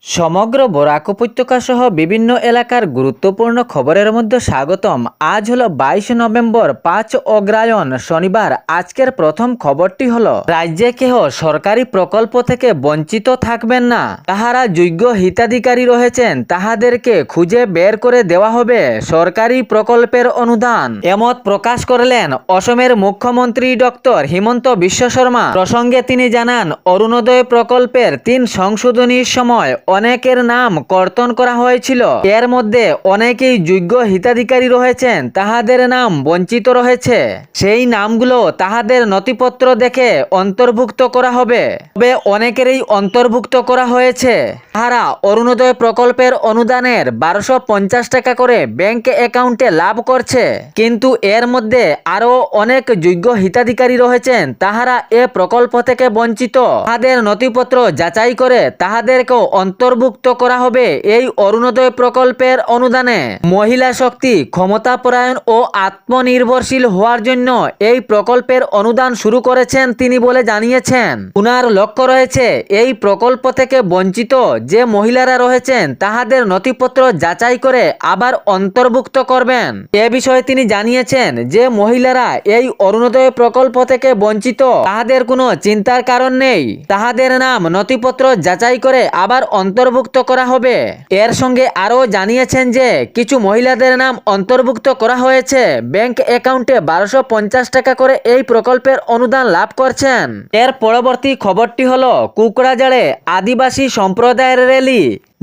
সমগ্র বরাক উপত্যকা সহ বিভিন্ন এলাকার গুরুত্বপূর্ণ খবরের মধ্যে স্বাগতম। আজ হলো 22 নভেম্বর, 5 অগ্রহায়ণ, শনিবার। আজকের প্রথম খবরটি হলো, রাজ্যে কেহ সরকারি প্রকল্প থেকে বঞ্চিত থাকবেন না। তাহারা যোগ্য হিতাধিকারী রয়েছেন, তাহাদেরকে খুঁজে বের করে দেওয়া হবে সরকারি প্রকল্পের অনুদান। এমত প্রকাশ করলেন অসমের মুখ্যমন্ত্রী ডক্টর হিমন্ত বিশ্ব শর্মা। প্রসঙ্গে তিনি জানান, অরুণোদয় প্রকল্পের 3 সংশোধনীর সময় অনেকের নাম কর্তন করা হয়েছিল। এর মধ্যে অনেকেই যোগ্য হিতাধিকারী রয়েছেন, তাহাদের নাম বঞ্চিত রয়েছে। সেই নামগুলো তাহাদের নথিপত্র দেখে অন্তর্ভুক্ত করা হবে। তবে অনেকেরই অন্তর্ভুক্ত করা হয়েছে। তাহারা অরুণোদয় প্রকল্পের অনুদানের 1250 টাকা করে ব্যাংক অ্যাকাউন্টে লাভ করছে। কিন্তু এর মধ্যে আরও অনেক যোগ্য হিতাধিকারী রয়েছেন, তাহারা এ প্রকল্প থেকে বঞ্চিত। তাহাদের নথিপত্র যাচাই করে তাহাদেরকেও অন্তর্ভুক্ত করা হবে এই অরুণোদয় প্রকল্পের অনুদানে। মহিলা শক্তি, ক্ষমতাপরায়ণ ও আত্মনির্ভরশীল হওয়ার জন্য এই প্রকল্পের অনুদান শুরু করেছেন তিনি বলে জানিয়েছেন। উনার লক্ষ্য রয়েছে এই প্রকল্প থেকে বঞ্চিত যে মহিলারা রয়েছেন তাহাদের নথিপত্র যাচাই করে আবার অন্তর্ভুক্ত করবেন। এ বিষয়ে তিনি জানিয়েছেন যে মহিলারা এই অরুণোদয় প্রকল্প থেকে বঞ্চিত, তাহাদের কোনো চিন্তার কারণ নেই। তাহাদের নাম নথিপত্র যাচাই করে আবার অন্তর্ভুক্ত করা হবে। এর সঙ্গে আরও জানিয়েছেন যে কিছু মহিলাদের নাম অন্তর্ভুক্ত করা হয়েছে ব্যাংক অ্যাকাউন্টে 1250 টাকা করে এই প্রকল্পের অনুদান লাভ করছেন। এর পরবর্তী খবরটি হলো, কুকড়াঝাড়ে আদিবাসী সম্প্রদায়ের র্যালি।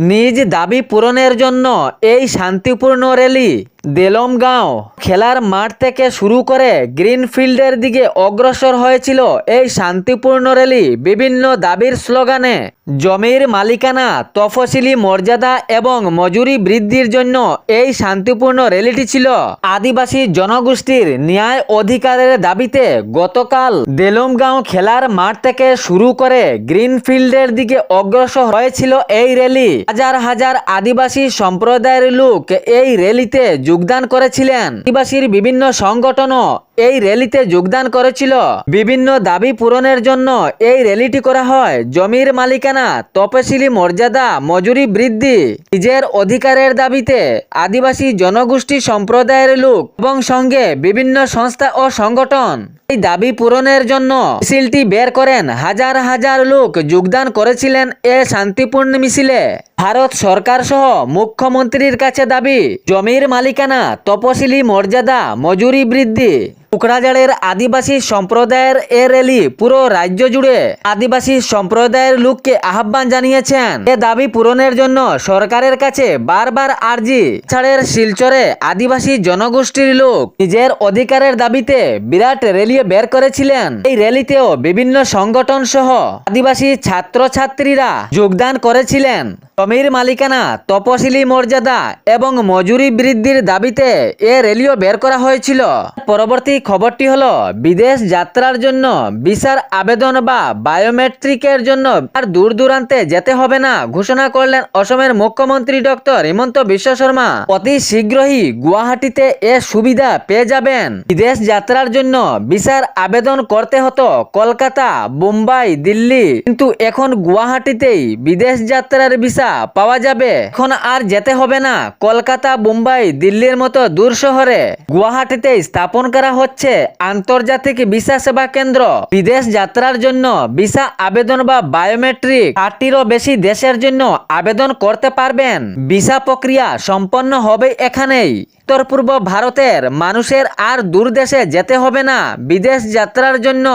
নিজ দাবি পূরণের জন্য এই শান্তিপূর্ণ র্যালি দেলমগাঁও খেলার মাঠ থেকে শুরু করে গ্রিনফিল্ডের দিকে অগ্রসর হয়েছিল। এই শান্তিপূর্ণ র্যালি বিভিন্ন দাবির স্লোগানে জমির মালিকানা, তফসিলি মর্যাদা এবং মজুরি বৃদ্ধির জন্য এই শান্তিপূর্ণ র্যালিটি ছিল। আদিবাসী জনগোষ্ঠীর ন্যায় অধিকারের দাবিতে গতকাল দেলমগাঁও খেলার মাঠ থেকে শুরু করে গ্রিনফিল্ডের দিকে অগ্রসর হয়েছিল এই র্যালি। হাজার হাজার আদিবাসী সম্প্রদায়ের লোক এই র্যালিতে যোগদান করেছিলেন। আদিবাসীর বিভিন্ন সংগঠনও এই র্যালিতে যোগদান করেছিল। বিভিন্ন দাবি পূরণের জন্য এই র্যালিটি করা হয়। জমির মালিকানা, তফসিলি মর্যাদা, মজুরি বৃদ্ধি, নিজের অধিকারের দাবিতে আদিবাসী জনগোষ্ঠী সম্প্রদায়ের লোক এবং সঙ্গে বিভিন্ন সংস্থা ও সংগঠন এই দাবি পূরণের জন্য মিছিলটি বের করেন। হাজার হাজার লোক যোগদান করেছিলেন এ শান্তিপূর্ণ মিছিলে। ভারত সরকার সহ মুখ্যমন্ত্রীর কাছে দাবি, জমির মালিকানা, তফসিলি মর্যাদা, মজুরি বৃদ্ধি। কুকড়াঝাড়ের আদিবাসী সম্প্রদায়ের এ র্যালি পুরো রাজ্য জুড়ে আদিবাসী সম্প্রদায়ের লোককে আহ্বান জানিয়েছেন এ দাবি পূরণের জন্য সরকারের কাছে বারবার আর্জি। ছাড়ের শিলচরে আদিবাসী জনগোষ্ঠীর লোক নিজের অধিকারের দাবিতে বিরাট র্যালি বের করেছিলেন। এই র্যালিতেও বিভিন্ন সংগঠন সহ আদিবাসী ছাত্রছাত্রীরা যোগদান করেছিলেন। জমির মালিকানা, তফসিলি মর্যাদা এবং মজুরি বৃদ্ধির দাবিতে এ র্যালিও বের করা হয়েছিল। পরবর্তী খবরটি হলো, বিদেশ যাত্রার জন্য ভিসার আবেদন বা বায়োমেট্রিকের জন্য আর দূর দূরান্তে যেতে হবে না ঘোষণা করলেন অসমের মুখ্যমন্ত্রী ডক্টর হিমন্ত বিশ্ব শর্মা। অতি শীঘ্রই গুয়াহাটিতে এ সুবিধা পেয়ে যাবেন। বিদেশ যাত্রার জন্য ভিসার আবেদন করতে হতো কলকাতা, মুম্বাই, দিল্লি, কিন্তু এখন গুয়াহাটিতেই বিদেশ যাত্রার ভিসা পাওয়া যাবে। এখন আর যেতে হবে না কলকাতা, মুম্বাই, দিল্লির মতো দূর শহরে। গুয়াহাটিতেই স্থাপন করা হচ্ছে আন্তর্জাতিক ভিসা সেবা কেন্দ্র। বিদেশ যাত্রার জন্য ভিসা আবেদন বা বায়োমেট্রিক 60টিরও বেশি দেশের জন্য আবেদন করতে পারবেন। ভিসা প্রক্রিয়া সম্পন্ন হবে এখানেই। উত্তর পূর্ব ভারতের মানুষের আর দূর দেশে যেতে হবে না। বিদেশ যাত্রার জন্য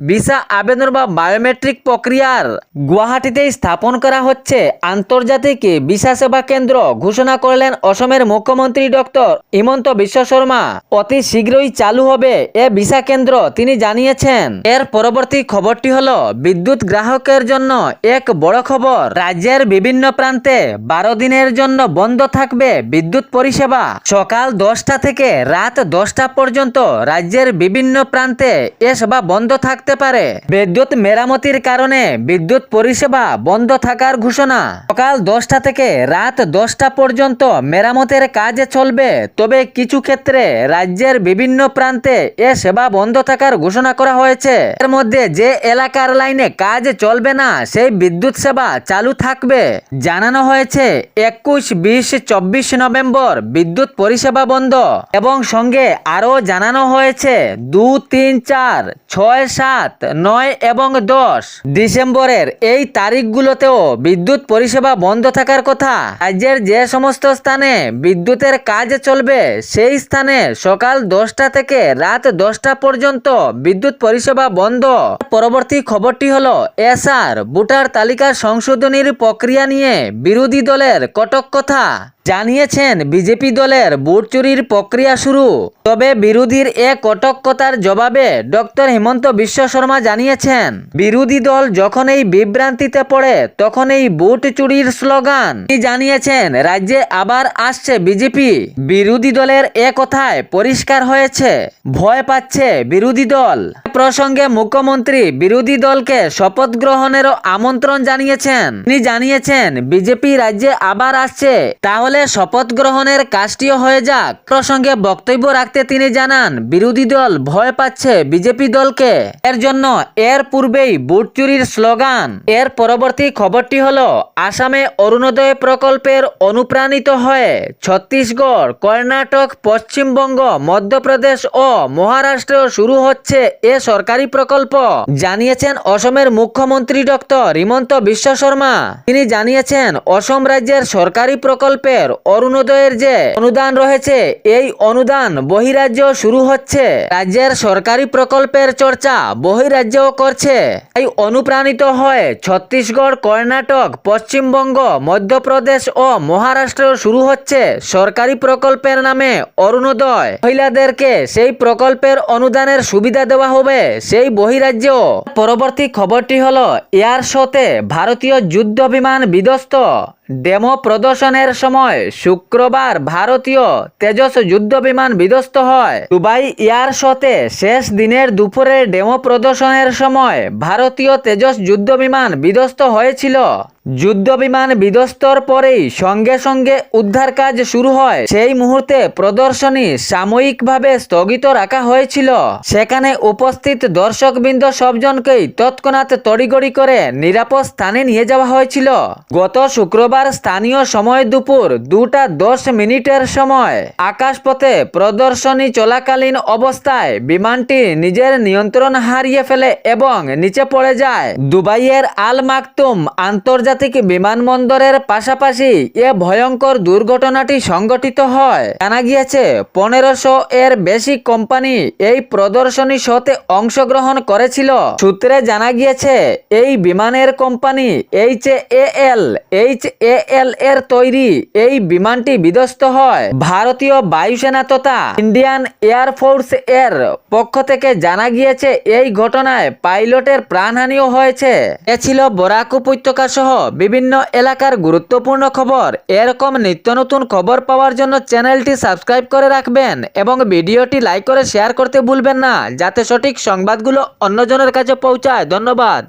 ভিসা আবেদন বা বায়োমেট্রিক প্রক্রিয়ার গুয়াহাটিতেই স্থাপন করা হচ্ছে আন্তর্জাতিক ভিসা সেবা কেন্দ্র ঘোষণা করলেন অসমের মুখ্যমন্ত্রী ডক্টর হিমন্ত বিশ্ব শর্মা। অতি শীঘ্রই চালু হবে এ ভিসা কেন্দ্র তিনি জানিয়েছেন। এর পরবর্তী খবরটি হলো, বিদ্যুৎ গ্রাহকের জন্য এক বড় খবর। রাজ্যের বিভিন্ন প্রান্তে 12 দিনের জন্য বন্ধ থাকবে বিদ্যুৎ পরিষেবা। সকাল সকাল 10টা থেকে রাত 10টা পর্যন্ত রাজ্যের বিভিন্ন প্রান্তে এ সেবা বন্ধ থাকতে পারে। বিদ্যুৎ মেরামতির কারণে বিদ্যুৎ পরিষেবা বন্ধ থাকার ঘোষণা। সকাল 10টা থেকে রাত 10টা পর্যন্ত মেরামতের কাজ চলবে, তবে কিছু ক্ষেত্রে রাজ্যের বিভিন্ন প্রান্তে এ সেবা বন্ধ থাকার ঘোষণা করা হয়েছে। এর মধ্যে যে এলাকার লাইনে কাজ চলবে না সেই বিদ্যুৎ সেবা চালু থাকবে। জানানো হয়েছে 21, 20, 24 নভেম্বর বিদ্যুৎ পরিষেবা বন্ধ এবং সঙ্গে আরও জানানো হয়েছে 2, 3, 4, 6, 7, 9 এবং 10 ডিসেম্বরের এই তারিখগুলোতেও বিদ্যুৎ পরিষেবা বন্ধ থাকার কথা। রাজ্যের যে সমস্ত স্থানে বিদ্যুতের কাজ চলবে সেই স্থানে সকাল 10টা থেকে রাত 10টা পর্যন্ত বিদ্যুৎ পরিষেবা বন্ধ। পরবর্তী খবরটি হলো এসআর ভোটার তালিকা সংশোধনীর প্রক্রিয়া নিয়ে বিরোধী দলের কটক কথা। জানিয়েছেন বিজেপি দলের ভোট চুরির প্রক্রিয়া শুরু। তবে বিরোধীর এ কটকতার জবাবে ডক্টর হিমন্ত বিশ্ব শর্মা জানিয়েছেন, বিরোধী দল যখন এই বিভ্রান্তিতে পড়ে তখন এই ভোট চুরির স্লোগান। তিনি জানিয়েছেন রাজ্যে আবার আসছে বিজেপি। বিরোধী দলের এ কথায় পরিষ্কার হয়েছে ভয় পাচ্ছে বিরোধী দল। প্রসঙ্গে মুখ্যমন্ত্রী বিরোধী দলকে শপথ গ্রহণেরও আমন্ত্রণ জানিয়েছেন। তিনি জানিয়েছেন বিজেপি রাজ্যে আবার আসছে, তাহলে শপথ গ্রহণের কাজটিও হয়ে যাক। প্রসঙ্গে বক্তব্য রাখতে তিনি জানান বিরোধী দল ভয় পাচ্ছে বিজেপি দলকে, এর জন্য এর পূর্বেই ভোট চুরির স্লোগান। এর পরবর্তী খবরটি হলো আসামে অরুণোদয় প্রকল্পের অনুপ্রাণিত হয়ে ছত্তিশগড়, কর্ণাটক, পশ্চিমবঙ্গ, মধ্যপ্রদেশ ও মহারাষ্ট্রেও শুরু হচ্ছে এ সরকারি প্রকল্প, জানিয়েছেন অসমের মুখ্যমন্ত্রী ডক্টর হিমন্ত বিশ্ব শর্মা। তিনি জানিয়েছেন অসম রাজ্যের সরকারি প্রকল্পের অরুণোদয়ের যে অনুদান রয়েছে এই অনুদান বহিরাজ্য শুরু হচ্ছে। রাজ্যের সরকারি প্রকল্পের চর্চা বহিরাজ্যও করছে। তাই অনুপ্রাণিত হয়ে ছত্তিশগড়, কর্ণাটক, পশ্চিমবঙ্গ, মধ্যপ্রদেশ ও মহারাষ্ট্রেও শুরু হচ্ছে সরকারি প্রকল্পের নামে অরুণোদয়। মহিলাদেরকে সেই প্রকল্পের অনুদানের সুবিধা দেওয়া হবে সেই বহিরাজ্য। পরবর্তী খবরটি হলো এয়ার শোতে ভারতীয় যুদ্ধ বিমান বিধ্বস্ত। ডেমো প্রদর্শনের সময় শুক্রবার ভারতীয় তেজস যুদ্ধ বিমান বিধ্বস্ত হয়। দুবাই এয়ার শোতে শেষ দিনের দুপুরে ডেমো প্রদর্শনের সময় ভারতীয় তেজস যুদ্ধ বিমান বিধ্বস্ত হয়েছিল। যুদ্ধ বিমান বিধ্বস্তর পরেই সঙ্গে সঙ্গে উদ্ধার কাজ শুরু হয়। সেই মুহূর্তে প্রদর্শনী সাময়িকভাবে স্থগিত রাখা হয়েছিল। সেখানে উপস্থিত দর্শকবৃন্দ সবজনকেই তৎক্ষণাৎ তড়িঘড়ি করে নিরাপদ স্থানে নিয়ে যাওয়া হয়েছিল। গত শুক্রবার স্থানীয় সময় দুপুর 2:10 সময় আকাশপথে প্রদর্শনী চলাকালীন অবস্থায় বিমানটি নিজের নিয়ন্ত্রণ হারিয়ে ফেলে এবং নিচে পড়ে যায়। দুবাইয়ের আল মাকতুম আন্তর্জাতিক বিমানবন্দরের পাশাপাশি এ ভয়ঙ্কর দুর্ঘটনাটি সংঘটিত হয়। জানা গিয়েছে 1500 এর বেশি কোম্পানি এই প্রদর্শনী শোতে অংশগ্রহণ করেছিল। সূত্রে জানা গিয়েছে এই বিমানের কোম্পানি HAL এর তৈরি এই বিমানটি বিধ্বস্ত হয়। ভারতীয় বায়ুসেনা তথা ইন্ডিয়ান এয়ারফোর্স এর পক্ষ থেকে জানা গিয়েছে এই ঘটনায় পাইলটের প্রাণহানিও হয়েছে। এ ছিল বরাক উপত্যকা সহ বিভিন্ন এলাকার গুরুত্বপূর্ণ খবর। এরকম নিত্য নতুন খবর পাওয়ার জন্য চ্যানেলটি সাবস্ক্রাইব করে রাখবেন এবং ভিডিওটি লাইক করে শেয়ার করতে ভুলবেন না, যাতে সঠিক সংবাদগুলো অন্যজনের কাছে পৌঁছায়। ধন্যবাদ।